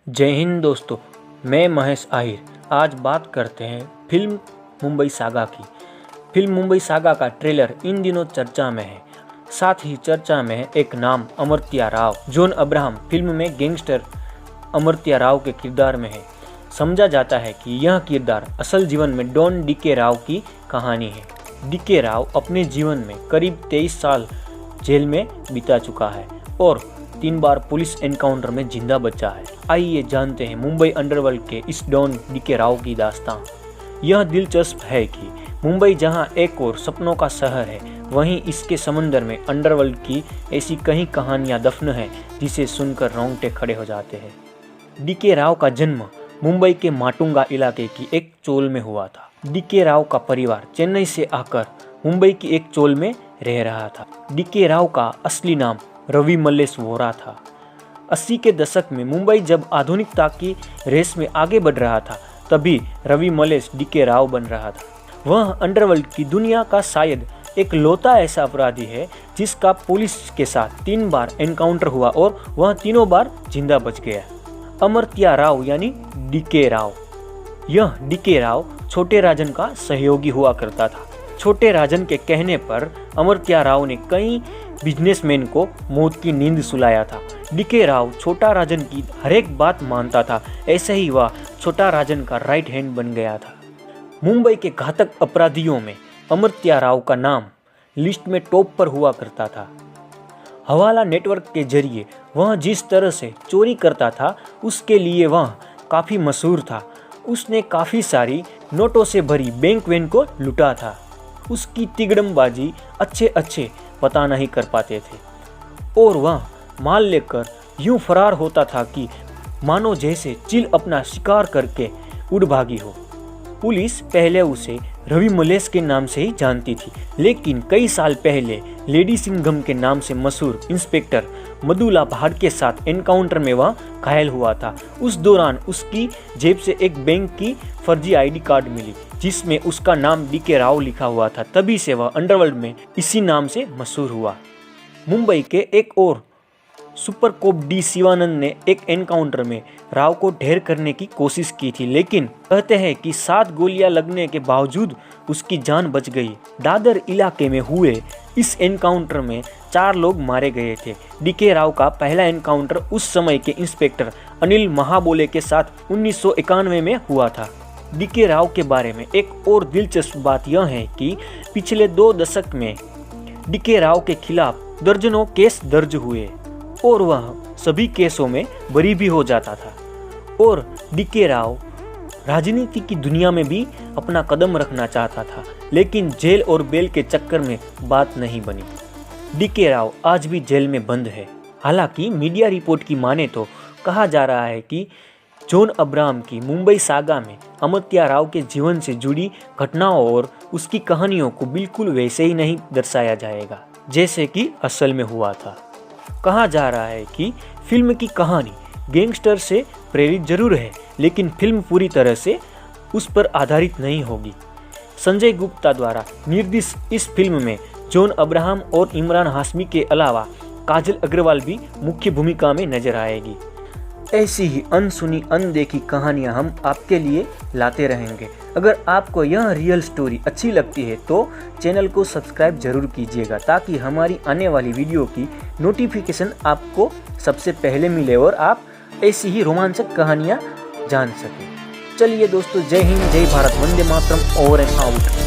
जय हिंद दोस्तों, मैं महेश आहिर। आज बात करते हैं फिल्म मुंबई सागा की। फिल्म मुंबई सागा का ट्रेलर इन दिनों चर्चा में है। साथ ही चर्चा में है एक नाम, Amartya Rao. John Abraham film में गैंगस्टर अमर्त्य राव के किरदार में है। समझा जाता है कि यह किरदार असल जीवन में डॉन डी.के. राव की कहानी है। डी.के. राव अपने जीवन में करीब 23 साल जेल में बिता चुका है और 3 बार पुलिस एनकाउंटर में जिंदा बचा है। आइए जानते हैं मुंबई अंडरवर्ल्ड के इस डॉन डी.के. राव की दास्तान। यह दिलचस्प है कि मुंबई जहां एक और सपनों का शहर है, वहीं इसके समंदर में अंडरवर्ल्ड की ऐसी कई कहानियां दफन हैं जिसे सुनकर रोंगटे खड़े हो जाते हैं। डी.के. राव का जन्म मुंबई के माटुंगा इलाके की एक चोल में हुआ था। डी.के. राव का परिवार चेन्नई से आकर मुंबई की एक चोल में रह रहा था। डी.के. राव का असली नाम रवि मल्लेश वोरा था। 80 के दशक में मुंबई जब आधुनिकता की रेस में आगे बढ़ रहा था, तभी रवि मल्लेश डी.के. राव बन रहा था। वह अंडरवर्ल्ड की दुनिया का शायद एक लौता ऐसा अपराधी है जिसका पुलिस के साथ 3 बार एनकाउंटर हुआ और वह तीनों बार जिंदा बच गया। अमर्त्य राव यानी डी.के. राव। यह डी.के. राव छोटे राजन का सहयोगी हुआ करता था। छोटे राजन के कहने पर अमर्त्य राव ने कई बिजनेसमैन को मौत की नींद सुलाया था। डी.के. राव छोटा राजन की हर एक बात मानता था। ऐसे ही वह छोटा राजन का राइट हैंड बन गया था। मुंबई के घातक अपराधियों में अमर्त्य राव का नाम लिस्ट में टॉप पर हुआ करता था। हवाला नेटवर्क के जरिए वह जिस तरह से चोरी करता था, उसके लिए वह काफ़ी मशहूर था। उसने काफ़ी सारी नोटों से भरी बैंक वैन को लूटा था। उसकी तिगड़मबाजी अच्छे पता नहीं कर पाते थे और वह माल लेकर यूं फरार होता था कि मानो जैसे चील अपना शिकार करके उड़ भागी हो। पुलिस पहले उसे रवि मल्लेश के नाम से ही जानती थी, लेकिन कई साल पहले लेडी सिंघम के नाम से मशहूर इंस्पेक्टर मधुला भाट के साथ एनकाउंटर में वह घायल हुआ था। उस दौरान उसकी जेब से एक बैंक की फर्जी आईडी कार्ड मिली जिसमें उसका नाम डी.के. राव लिखा हुआ था। तभी से वह अंडरवर्ल्ड में इसी नाम से मशहूर हुआ। मुंबई के एक और सुपर कोप डी शिवानंद ने एक एनकाउंटर में राव को ढेर करने की कोशिश की थी, लेकिन कहते हैं कि 7 गोलियां लगने के बावजूद उसकी जान बच गई। दादर इलाके में हुए इस एनकाउंटर में 4 लोग मारे गए थे। डी.के. राव का पहला एनकाउंटर उस समय के इंस्पेक्टर अनिल महाबोले के साथ 1991 में हुआ था। डी.के. राव के बारे में एक और दिलचस्प बात यह है कि पिछले 2 दशक में डी.के. राव के खिलाफ दर्जनों केस दर्ज हुए और वह सभी केसों में बरी भी हो जाता था। और डी.के. राव राजनीति की दुनिया में भी अपना कदम रखना चाहता था, लेकिन जेल और बेल के चक्कर में बात नहीं बनी। डी.के. राव आज भी जेल में बंद है। हालांकि मीडिया रिपोर्ट की माने तो कहा जा रहा है कि जॉन अब्राहम की मुंबई सागा में अमर्त्य राव के जीवन से जुड़ी घटनाओं और उसकी कहानियों को बिल्कुल वैसे ही नहीं दर्शाया जाएगा जैसे कि असल में हुआ था। कहा जा रहा है कि फिल्म की कहानी गैंगस्टर से प्रेरित जरूर है, लेकिन फिल्म पूरी तरह से उस पर आधारित नहीं होगी। संजय गुप्ता द्वारा निर्देशित इस फिल्म में जॉन अब्राहम और इमरान हाशमी के अलावा काजल अग्रवाल भी मुख्य भूमिका में नजर आएगी। ऐसी ही अनसुनी अनदेखी कहानियां हम आपके लिए लाते रहेंगे। अगर आपको यह रियल स्टोरी अच्छी लगती है तो चैनल को सब्सक्राइब जरूर कीजिएगा, ताकि हमारी आने वाली वीडियो की नोटिफिकेशन आपको सबसे पहले मिले और आप ऐसी ही रोमांचक कहानियां जान सकें। चलिए दोस्तों, जय हिंद, जय Bharat, Vande Mataram, over and out.